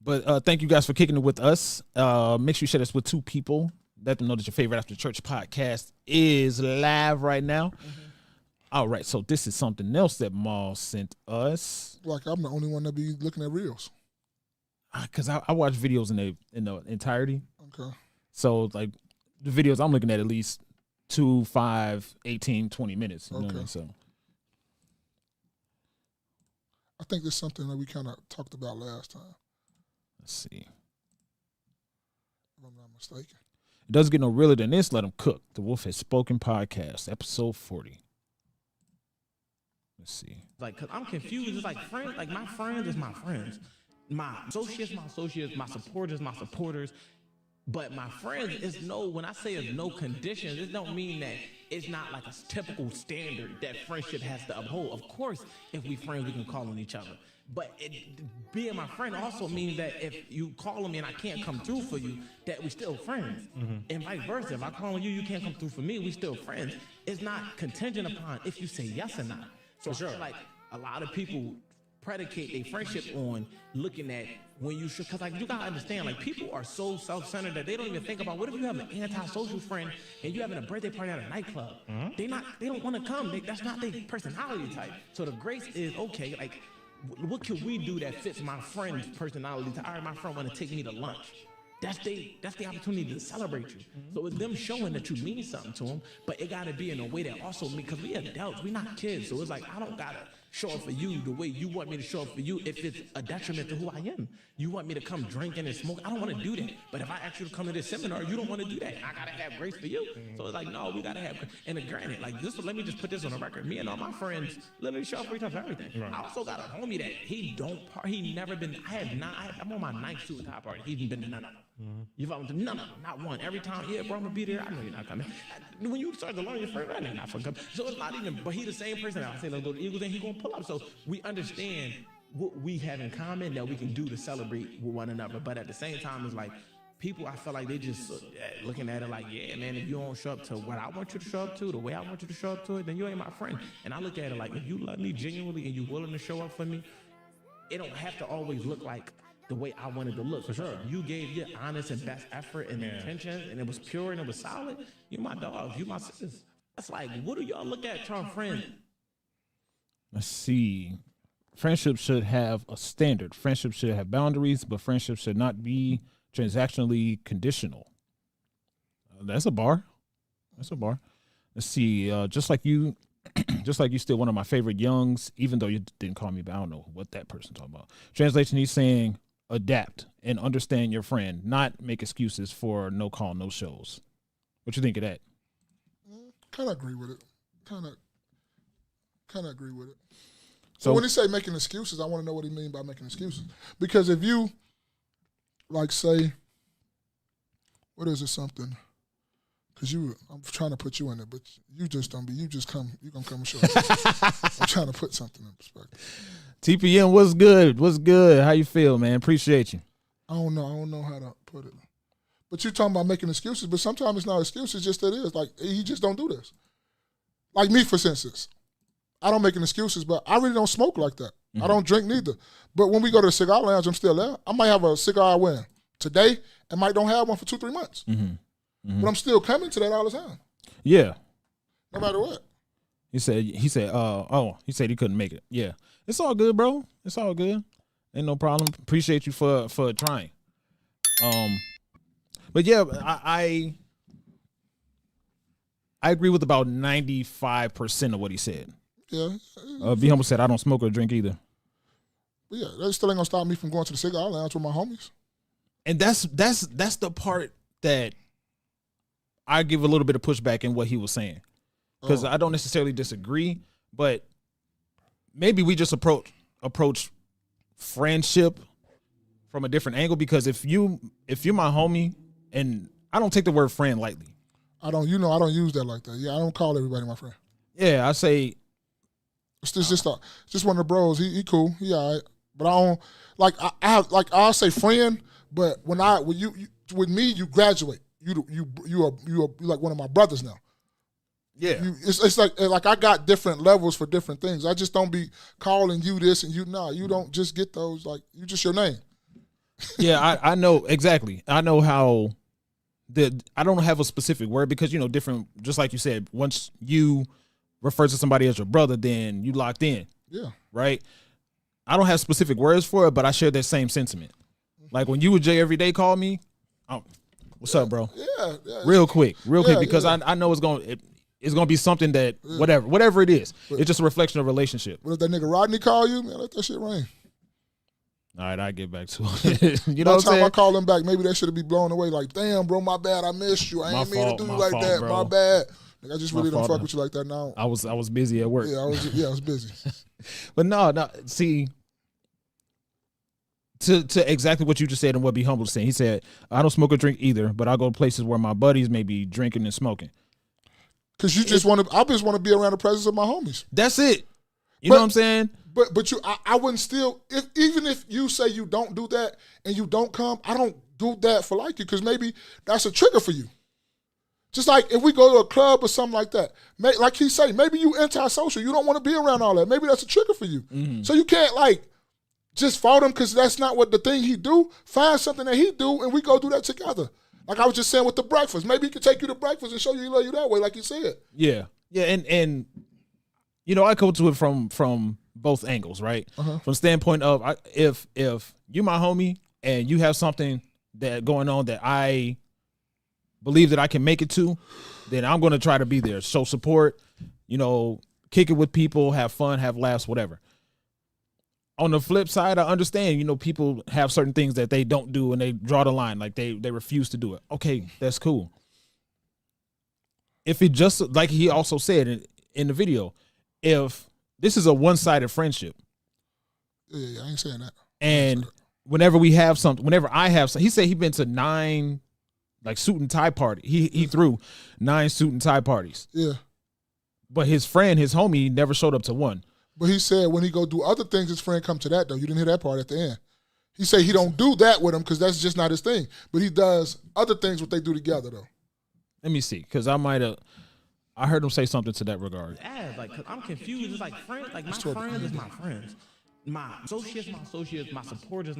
But thank you guys for kicking it with us. Make sure you share this with 2 people. Let them know that your favorite After Church podcast is live right now. Mm-hmm. All right, so this is something else that Maul sent us. Like I'm the only one that be looking at reels. Because I watch videos in the entirety. Okay. So like the videos I'm looking at least 2, 5, 18, 20 minutes. You know what I mean? So I think there's something that we kind of talked about last time. Let's see. If I'm not mistaken. It doesn't get no realer than this. Let them cook. The Wolf Has Spoken podcast, episode 40. Let's see. Like, cause I'm confused. It's like friends. Like my friends is my friends. My associates, my supporters, my supporters. But my friends is no. When I say it's no conditions, it don't mean that it's not like a typical standard that friendship has to uphold. Of course, if we friends, we can call on each other. But being my friend also means that if you call me and I can't come through for you, that we still friends. Mm-hmm. And vice versa. If I call on you, you can't come through for me, we still friends. It's not contingent upon if you say yes or not. So I feel like a lot of people predicate their friendship on looking at when you should, because like you gotta understand, like people are so self-centered that they don't even think about what if you have an anti-social friend and you having a birthday party at a nightclub. Mm-hmm. They don't want to come. That's not their personality type. So the grace is okay. Like, what can we do that fits my friend's personality? All right, my friend want to take me to lunch. That's the opportunity to celebrate you. Mm-hmm. So it's them showing that you mean something to them, but it got to be in a way that also means, because we adults, we not kids. So it's like, I don't got to show up for you the way you want me to show up for you if it's a detriment to who I am. You want me to come drinking and smoke, I don't want to do that. But if I ask you to come to this seminar, you don't want to do that. I got to have grace for you. So it's like, no, we got to have grace. And granted, like this, let me just put this on the record. Me and all my friends literally show up for each other for everything. Right. I also got a homie that he never been, I'm on my 9th suit tie party. He ain't been to none of them. Mm-hmm. You follow me? None of them, not one. Every time, yeah, bro, I'm gonna be there. I know you're not coming. When you start to learn your friend, I know you're not fucking coming. So it's not even, but he the same person. I say, let's go to the Eagles, and he gonna pull up. So we understand what we have in common that we can do to celebrate with one another. But at the same time, it's like people, I feel like they just looking at it like, yeah, man, if you don't show up to what I want you to show up to, the way I want you to show up to it, then you ain't my friend. And I look at it like, if you love me genuinely and you willing to show up for me, it don't have to always look like the way I wanted to look. For sure. You gave your honest and best effort and intentions, and it was pure and it was solid. You're my dogs. You my sisters. That's like, what do y'all look at y'all friends? Let's see. Friendship should have a standard. Friendship should have boundaries, but friendship should not be transactionally conditional. That's a bar. That's a bar. Let's see. Just like you still one of my favorite youngs, even though you didn't call me, but I don't know what that person talking about. Translation, he's saying adapt and understand your friend, not make excuses for no call, no shows. What you think of that? Kind of agree with it. Kind of agree with it. So when he say making excuses, I want to know what he mean by making excuses. Because if you, like, say, what is it, something? Because I'm trying to put you in it, but you just don't be. You just come. You gonna come and show us. I'm trying to put something in perspective. TPM, what's good? What's good? How you feel, man? Appreciate you. I don't know how to put it. But you talking about making excuses, but sometimes it's not excuses. Just that it is. Like, he just don't do this. Like me, for instance, I don't make any excuses, but I really don't smoke like that. Mm-hmm. I don't drink neither. But when we go to the cigar lounge, I'm still there. I might have a cigar I wear today and might don't have one for 2-3 months. Mm-hmm. Mm-hmm. But I'm still coming to that all the time. Yeah. No matter what. He said he couldn't make it. Yeah. It's all good, bro. It's all good. Ain't no problem. Appreciate you for trying. But yeah, I agree with about 95% of what he said. Yeah. Be Humble said I don't smoke or drink either. But yeah, that still ain't gonna stop me from going to the cigar lounge with my homies. And that's the part that I give a little bit of pushback in what he was saying, because I don't necessarily disagree, but maybe we just approach friendship from a different angle. Because if you're my homie, and I don't take the word friend lightly. I don't use that like that. Yeah, I don't call everybody my friend. Yeah, I say it's just one of the bros. He cool. He all right. But I don't I'll say friend, but when you with me, you graduate. You are like one of my brothers now. Yeah. It's like I got different levels for different things. I just don't be calling you this and you. Nah, you don't just get those. Like, you just your name. Yeah, I know exactly. I know how I don't have a specific word because different. Just like you said, once you refer to somebody as your brother, then you locked in. Yeah. Right. I don't have specific words for it, but I share that same sentiment. Like when you and Jay every day call me, what's up, bro? Yeah. Real quick, because yeah. I know it's gonna be something that whatever it is, it's just a reflection of relationship. But if that nigga Rodney call you, man, let that shit rain. All right, I get back to it. You know By what the I'm time I saying? call him back, maybe that should be blown away. Like, damn, bro, my bad, I missed you. I My ain't mean fault, to do my you like fault, that. bro. My bad. Like, I just My really don't fault. fuck with you like that now. I was busy at work. Yeah, I was busy. But no. See, to exactly what you just said and what Be Humble saying. He said, "I don't smoke or drink either, but I go to places where my buddies may be drinking and smoking." Cause I just want to be around the presence of my homies. That's it. You know what I'm saying? But I wouldn't still even if you say you don't do that and you don't come, I don't do that for like you because maybe that's a trigger for you. Just like if we go to a club or something like that, like he say, maybe you antisocial, you don't want to be around all that. Maybe that's a trigger for you. Mm-hmm. So you can't like just fault him because that's not what the thing he do. Find something that he do and we go do that together. Like I was just saying with the breakfast, maybe he could take you to breakfast and show you he love you that way, like he said. Yeah, and I come to it from both angles, right? From the standpoint of if you my homie and you have something that going on that I believe that I can make it to, then I'm going to try to be there, show support, kick it with people, have fun, have laughs, whatever. On the flip side, I understand, people have certain things that they don't do and they draw the line, like they refuse to do it. Okay, that's cool. If it just, like he also said in the video, if this is a one-sided friendship. Yeah, I ain't saying that. And whenever I have something, he said he been to 9 like suit and tie party. He threw 9 suit and tie parties. Yeah. But his homie, never showed up to one. But he said when he go do other things, his friend come to that though. You didn't hear that part at the end. He said he don't do that with him because that's just not his thing. But he does other things what they do together though. Let me see, because I heard him say something to that regard. Yeah, like, cause I'm confused. It's like friends, like my friends is my friends. My associates, my supporters.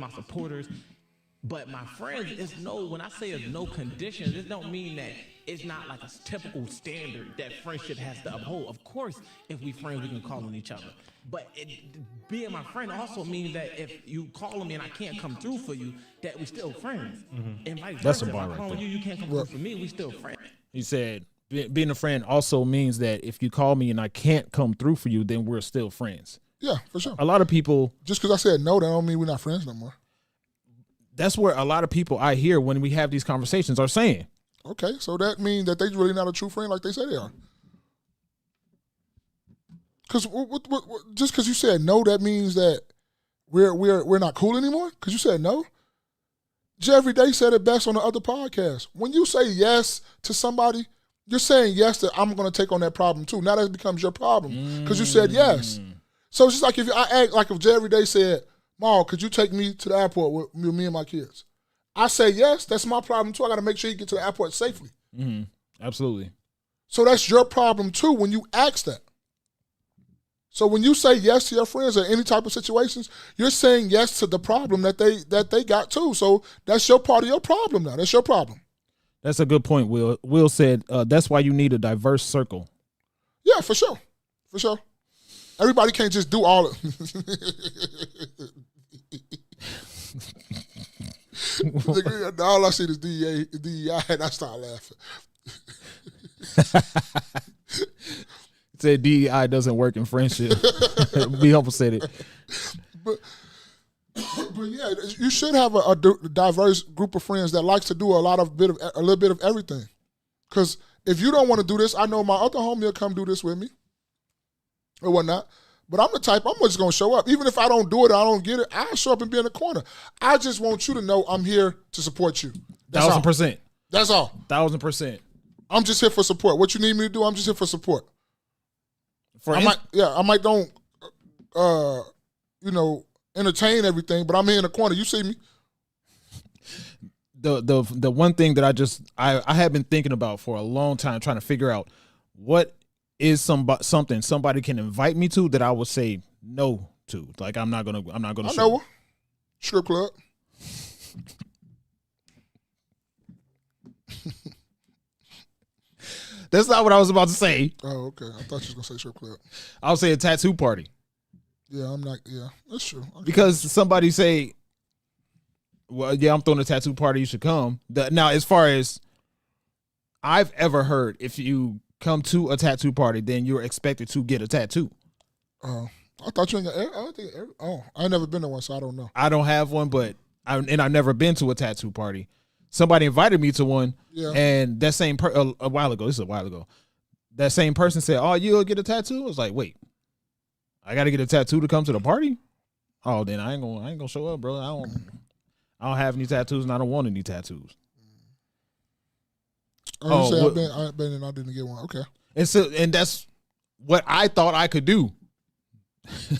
But my friends, when I say it's no conditions, it don't mean that it's not like a typical standard that friendship has to uphold. Of course, if we friends, we can call on each other. But being my friend also means that if you call me and I can't come through for you, that we still friends. And vice That's versa. a bar if I right call there. you can't come through for me, we still friends. He said, being a friend also means that if you call me and I can't come through for you, then we're still friends. Yeah, for sure. A lot of people, just because I said no, that don't mean we're not friends no more. That's where a lot of people I hear when we have these conversations are saying. Okay, so that means that they really not a true friend like they say they are. Because just because you said no, that means that we're not cool anymore? Because you said no? Jeffrey Day said it best on the other podcast. When you say yes to somebody, you're saying yes that I'm going to take on that problem too. Now that becomes your problem because you said yes. So it's just like if I act like if Jeffrey Day said, "Ma, could you take me to the airport with me and my kids?" I say yes, that's my problem too. I got to make sure you get to the airport safely. Mm-hmm. Absolutely. So that's your problem too when you ask that. So when you say yes to your friends or any type of situations, you're saying yes to the problem that they got too. So that's your part of your problem now. That's your problem. That's a good point, Will. Will said that's why you need a diverse circle. Yeah, for sure. For sure. Everybody can't just do all of all I see is DEI, and I start laughing. Said DEI doesn't work in friendship. Be Humble said it. But yeah, you should have a diverse group of friends that likes to do a little bit of everything. Because if you don't want to do this, I know my other homie will come do this with me or whatnot. But I'm the type, I'm just going to show up. Even if I don't do it, I don't get it, I'll show up and be in the corner. I just want you to know I'm here to support you. 1,000%. That's all. 1,000%. I'm just here for support. What you need me to do, I'm just here for support. I might don't, entertain everything, but I'm here in the corner. You see me. The one thing that I have been thinking about for a long time, trying to figure out what is something somebody can invite me to that I would say no to. Like I'm not gonna. I know one. Strip club. That's not what I was about to say. Oh, okay. I thought you was gonna say strip club. I was saying tattoo party. Yeah, I'm not. Yeah, that's true. Okay. Because somebody say, well, yeah, I'm throwing a tattoo party, you should come. Now, as far as I've ever heard, if you come to a tattoo party, then you're expected to get a tattoo. Oh, I thought you ain't got. I don't think. I ain't never been to one, so I don't know. I don't have one, but I've never been to a tattoo party. Somebody invited me to one, and that same a while ago. This is a while ago. That same person said, "Oh, you'll get a tattoo." I was like, "Wait, I got to get a tattoo to come to the party?" Oh, then I ain't gonna show up, bro. I don't have any tattoos, and I don't want any tattoos. Oh, you say I've been and I didn't get one. Okay, and that's what I thought I could do.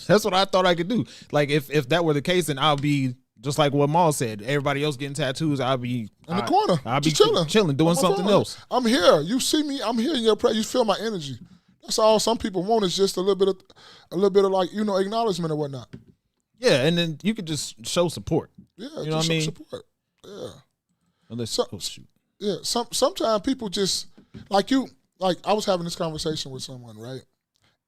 That's what I thought I could do. Like if that were the case, then I'll be just like what Maul said. Everybody else getting tattoos, I'll be in the corner. I'll be chilling, doing something else. I'm here. You see me. I'm here in your presence. You feel my energy. That's all some people want is just a little bit of like acknowledgement or whatnot. Yeah, and then you could just show support. Yeah, you know what I mean. Support. Yeah. Unless shoot. Yeah. Sometimes people just like you. Like I was having this conversation with someone, right?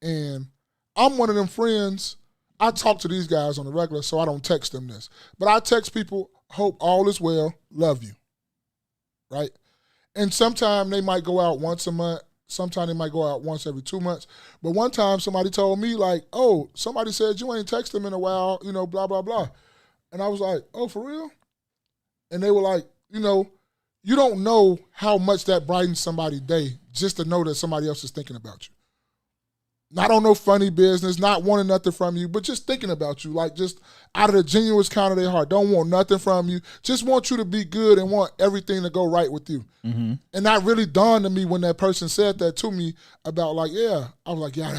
And I'm one of them friends. I talk to these guys on the regular, so I don't text them this. But I text people, hope all is well, love you. Right? And sometimes they might go out once a month. Sometimes they might go out once every 2 months. But one time somebody told me like, oh, somebody said you ain't text them in a while, blah, blah, blah. And I was like, oh, for real? And they were like, you don't know how much that brightens somebody's day just to know that somebody else is thinking about you. Not on no funny business, not wanting nothing from you, but just thinking about you, like just out of the genuine kind of their heart. Don't want nothing from you. Just want you to be good and want everything to go right with you. Mm-hmm. And that really dawned on me when that person said that to me about like, yeah. I was like, yeah, I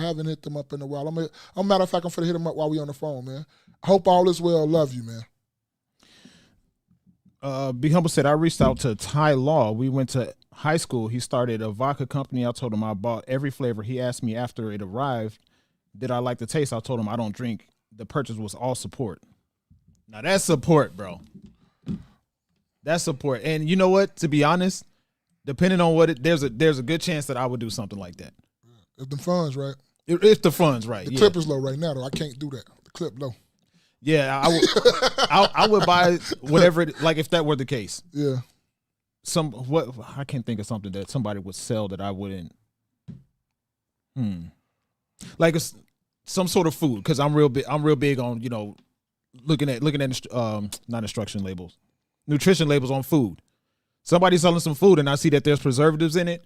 haven't hit them up in a while. I'm matter of fact, I'm finna hit them up while we on the phone, man. Hope all is well. Love you, man. Be Humble said, I reached out to Ty Law. We went to high school. He started a vodka company. I told him I bought every flavor. He asked me after it arrived, did I like the taste? I told him I don't drink. The purchase was all support. Now that's support, bro. That's support. And you know what? To be honest, depending on what there's a good chance that I would do something like that. If the funds right. If the funds right. The clip is low right now, though. I can't do that. The clip low. Yeah, I would buy whatever. Like if that were the case. Yeah. I can't think of something that somebody would sell that I wouldn't. Like some sort of food, because I'm real big on looking at not instruction labels, nutrition labels on food. Somebody's selling some food and I see that there's preservatives in it.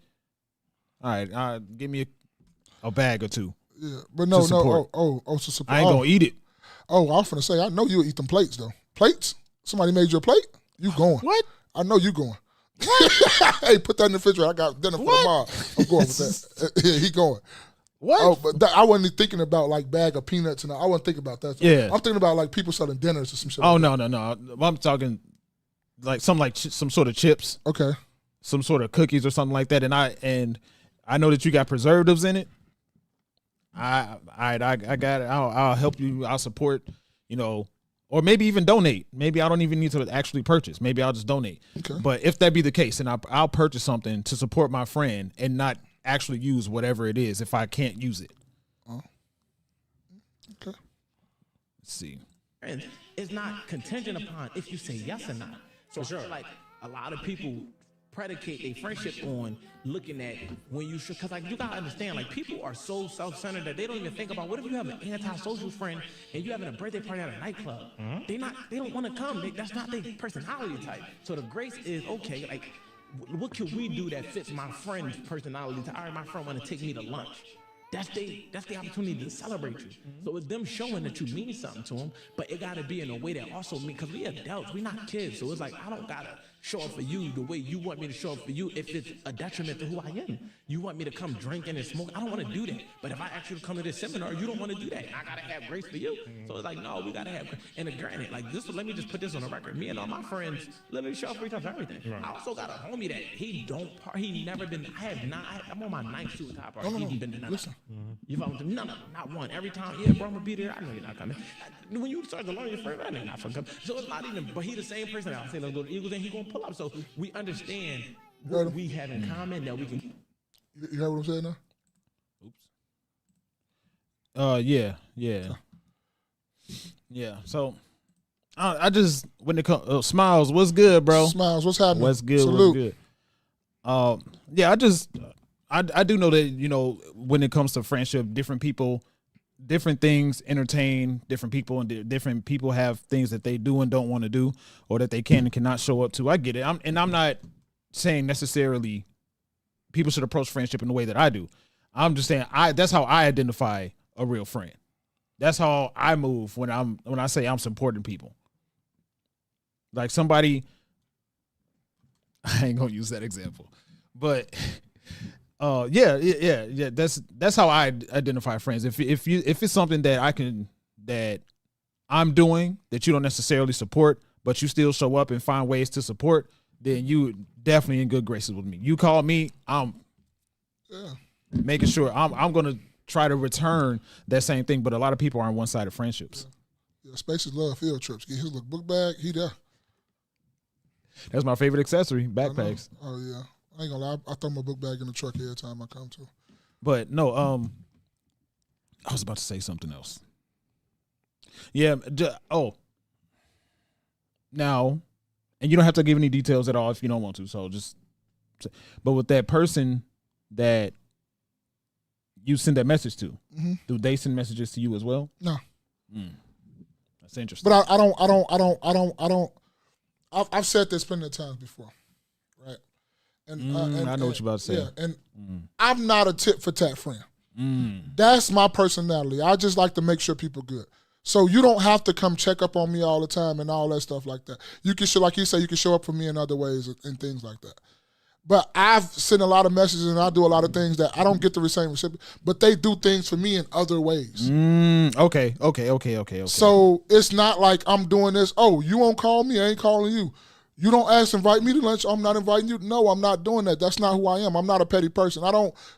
All right, give me a bag or two. Yeah, but no. To support. I ain't gonna eat it. Oh, I was finna say, I know you'll eat them plates, though. Plates? Somebody made you a plate? You going. What? I know you going. Hey, put that in the refrigerator. I got dinner for tomorrow. I'm going with that. Yeah, he going. What? Oh, but I wasn't even thinking about, like, bag of peanuts and all. I wasn't thinking about that. So yeah. I'm thinking about, like, people selling dinners or some shit. Oh, like no. I'm talking, like, some sort of chips. Okay. Some sort of cookies or something like that. And I know that you got preservatives in it. I got it. I'll help you. I'll support, or maybe even donate. Maybe I don't even need to actually purchase. Maybe I'll just donate. Okay. But if that be the case, then I'll purchase something to support my friend and not actually use whatever it is if I can't use it. Oh. Okay. Let's see. And it's not contingent upon if you say yes or not. So I feel like a lot of people predicate their friendship on looking at when you should, because like you gotta understand, like people are so self-centered that they don't even think about what if you have an anti-social friend and you having a birthday party at a nightclub. They don't want to come. That's not their personality type. So the grace is okay. Like, what can we do that fits my friend's personality type? All right, my friend want to take me to lunch. That's the opportunity to celebrate you. So it's them showing that you mean something to them, but it gotta be in a way that also mean, because we adults, we not kids. So it's like I don't gotta show up for you the way you want me to show up for you if it's a detriment to who I am. You want me to come drinking and smoke, I don't want to do that. But if I ask you to come to this seminar, you don't want to do that. I gotta have grace for you. So it's like, no, we gotta have grace. And granted, like this, let me just put this on the record. Me and all my friends literally show up for each other for everything. Right. I also got a homie that he never been. I'm on my 9th suicide party. He ain't been to none. Listen. You follow me? No, not one. Every time, yeah, bro, I'm gonna be there. I know you're not coming. When you start to learn your friend, I know you're not gonna come. So it's not even. But he the same person. I'll say let's go to the Eagles, and he gonna pull up. So we understand what we have in common that we can. You heard what I'm saying now? Yeah. So I just when it comes Smiles, what's good, bro? Smiles, what's happening? What's good? Salute. What's good? Yeah, I do know that when it comes to friendship, different people, different things entertain different people, and different people have things that they do and don't want to do, or that they can and cannot show up to. I get it. I'm not saying necessarily people should approach friendship in the way that I do. I'm just saying that's how I identify a real friend. That's how I move when I say I'm supporting people. Like somebody, I ain't gonna use that example, but yeah. That's how I identify friends. If it's something that I'm doing that you don't necessarily support, but you still show up and find ways to support, then you definitely in good graces with me. You call me, I'm making sure I'm gonna try to return that same thing. But a lot of people are on one-sided friendships. Yeah, Spaces love field trips. Get his little book bag. He there. That's my favorite accessory, backpacks. Oh yeah, I ain't gonna lie. I throw my book bag in the truck every time I come to. But no, I was about to say something else. Yeah. Now, and you don't have to give any details at all if you don't want to. So but with that person that you send that message to, do they send messages to you as well? No. That's interesting. But I don't. I've said this plenty of times before, right? And I know what you're about to say. Yeah, and I'm not a tit for tat friend. That's my personality. I just like to make sure people good. So you don't have to come check up on me all the time and all that stuff like that. You can show, like you say, you can show up for me in other ways and things like that. But I've sent a lot of messages and I do a lot of things that I don't get the same recipient, but they do things for me in other ways. Okay. So it's not like I'm doing this. Oh, you won't call me, I ain't calling you. You don't ask to invite me to lunch, I'm not inviting you. No, I'm not doing that. That's not who I am. I'm not a petty person.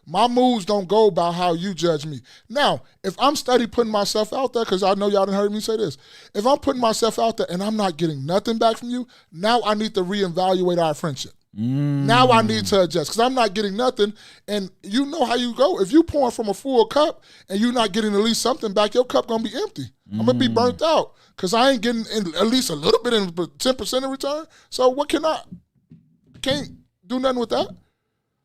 My moves don't go by how you judge me. Now, if I'm steady putting myself out there, because I know y'all done heard me say this, if I'm putting myself out there and I'm not getting nothing back from you, now I need to reevaluate our friendship. Now I need to adjust because I'm not getting nothing. And you know how you go. If you pouring from a full cup and you're not getting at least something back, your cup going to be empty. I'm going to be burnt out because I ain't getting at least a little bit in 10% in return. So what can't do nothing with that.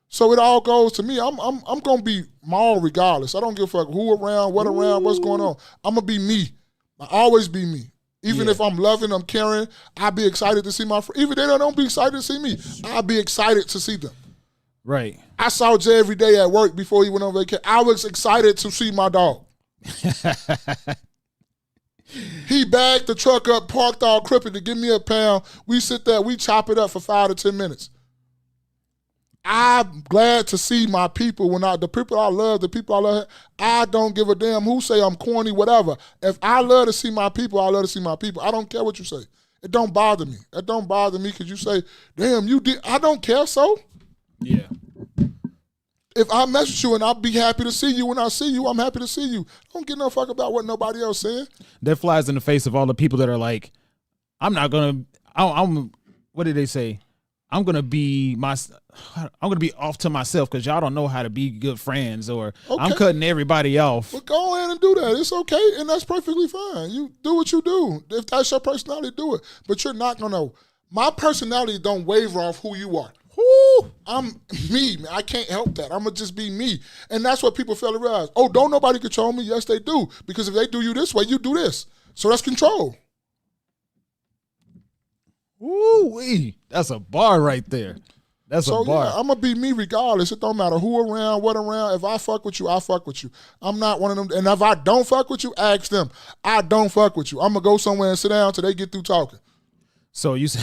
So it all goes to me. I'm going to be Maul regardless. I don't give a fuck who around, what around, what's going on. I'm going to be me. I always be me. Even if I'm loving, I'm caring, I'll be excited to see my friends. Even if they don't be excited to see me, I'll be excited to see them. Right. I saw Jay every day at work before he went on vacation. I was excited to see my dog. He bagged the truck up, parked all crooked to give me a pound. We sit there, we chop it up for 5 to 10 minutes. I'm glad to see my people. The people I love, I don't give a damn who say I'm corny, whatever. If I love to see my people, I love to see my people. I don't care what you say. It don't bother me. It don't bother me because you say, damn, you did. I don't care, so. Yeah. If I message you and I'll be happy to see you when I see you, I'm happy to see you. I don't give no fuck about what nobody else saying. That flies in the face of all the people that are like, I'm what did they say? I'm gonna be off to myself because y'all don't know how to be good friends, or okay. I'm cutting everybody off. But go ahead and do that. It's okay, and that's perfectly fine. You do what you do. If that's your personality, do it. But you're not gonna. My personality don't waver off who you are. Whoo! I'm me, man. I can't help that. I'm gonna just be me, and that's what people fail to realize. Oh, don't nobody control me? Yes, they do. Because if they do you this way, you do this. So that's control. Ooh-wee. That's a bar right there. That's a bar. Yeah, I'm going to be me regardless. It don't matter who around, what around. If I fuck with you, I fuck with you. I'm not one of them. And if I don't fuck with you, ask them. I don't fuck with you. I'm going to go somewhere and sit down till they get through talking. So you say...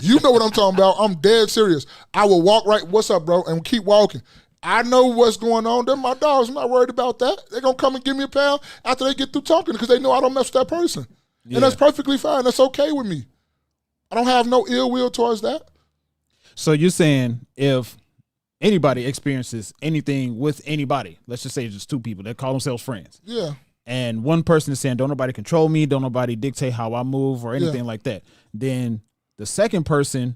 You know what I'm talking about. I'm dead serious. I will walk right, what's up, bro, and keep walking. I know what's going on. They're my dogs. I'm not worried about that. They're going to come and give me a pound after they get through talking because they know I don't mess with that person. Yeah. And that's perfectly fine. That's okay with me. I don't have no ill will towards that. So you're saying if anybody experiences anything with anybody, let's just say just two people that call themselves friends. Yeah. And one person is saying, don't nobody control me, don't nobody dictate how I move or anything like that. Then the second person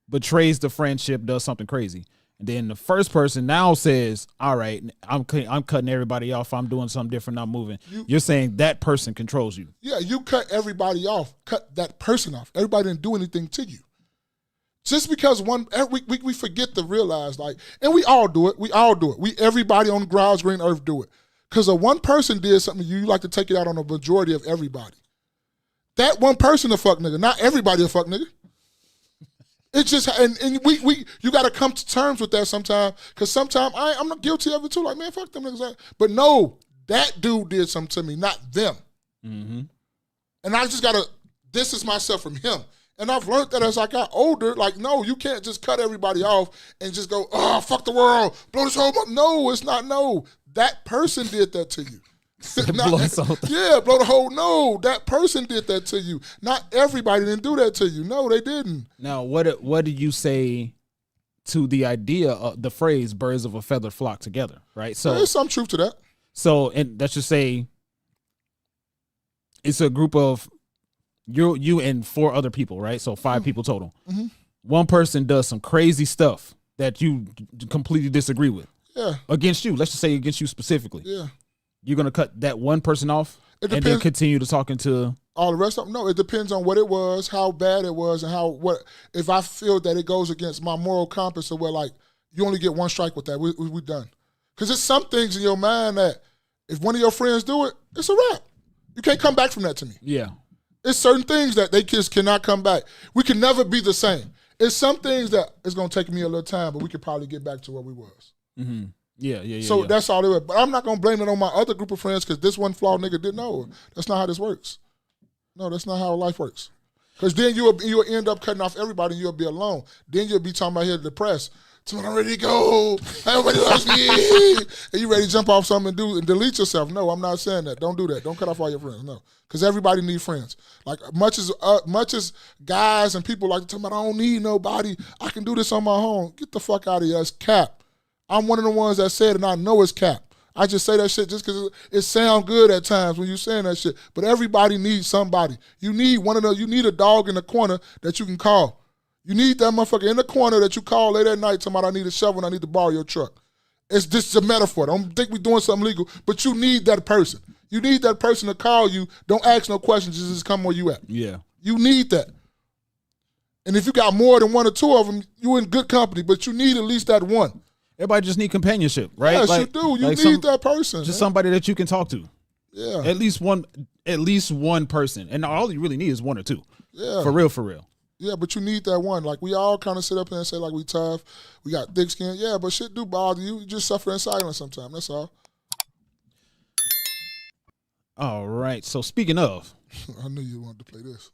betrays the friendship, does something crazy. And then the first person now says, all right, I'm cutting everybody off. I'm doing something different. I'm moving. You're saying that person controls you. Yeah, you cut everybody off. Cut that person off. Everybody didn't do anything to you. Just because we forget to realize, like, and we all do it. We all do it. Everybody on God's green earth do it. Because a one person did something to you, you like to take it out on the majority of everybody. That one person a fuck nigga, not everybody a fuck nigga. It's just, and you got to come to terms with that sometimes, because sometimes I'm not guilty of it too. Like, man, fuck them niggas. But no, that dude did something to me, not them. Mm-hmm. And I just got to distance myself from him. And I've learned that as I got older, like, no, you can't just cut everybody off and just go, oh, fuck the world, blow this whole month. No, it's not no. That person did that to you. Blow the whole, no, that person did that to you. Not everybody didn't do that to you. No, they didn't. Now, what do you say to the idea of the phrase birds of a feather flock together, right? So there's some truth to that. So, and let's just say it's a group of you and 4 other people, right? So 5 people total. Mm-hmm. One person does some crazy stuff that you completely disagree with. Yeah. Against you. Let's just say against you specifically. Yeah. You're going to cut that one person off and then continue to talking to all the rest of them? No, it depends on what it was, how bad it was, and if I feel that it goes against my moral compass, or where, like, you only get one strike with that, we done. Because there's some things in your mind that if one of your friends do it, it's a wrap. You can't come back from that to me. Yeah. It's certain things that they kids cannot come back. We can never be the same. It's some things that it's going to take me a little time, but we could probably get back to where we was. Mm-hmm. Yeah. So that's all it was. But I'm not going to blame it on my other group of friends because this one flawed nigga didn't know. That's not how this works. No, that's not how life works. Because then you'll end up cutting off everybody and you'll be alone. Then you'll be talking about here depressed. So I'm ready to go. Everybody loves me. And you ready to jump off something and delete yourself. No, I'm not saying that. Don't do that. Don't cut off all your friends. No. Because everybody needs friends. Like, much as guys and people like to talk about, I don't need nobody. I can do this on my own. Get the fuck out of here. It's cap. I'm one of the ones that said it, and I know it's cap. I just say that shit just because it sounds good at times when you're saying that shit. But everybody needs somebody. You need you need a dog in the corner that you can call. You need that motherfucker in the corner that you call late at night talking about, I need a shovel and I need to borrow your truck. It's just a metaphor. Don't think we're doing something legal, but you need that person. You need that person to call you. Don't ask no questions. Just come where you at. Yeah. You need that. And if you got more than 1 or 2 of them, you in good company, but you need at least that one. Everybody just need companionship, right? Yes, you do. You need that person. Just somebody that you can talk to. Yeah. At least one person. And all you really need is 1 or 2. Yeah. For real. Yeah, but you need that one. Like, we all kind of sit up here and say, like, we tough, we got thick skin. Yeah, but shit do bother you. You just suffer in silence sometimes. That's all. All right. So speaking of. I knew you wanted to play this.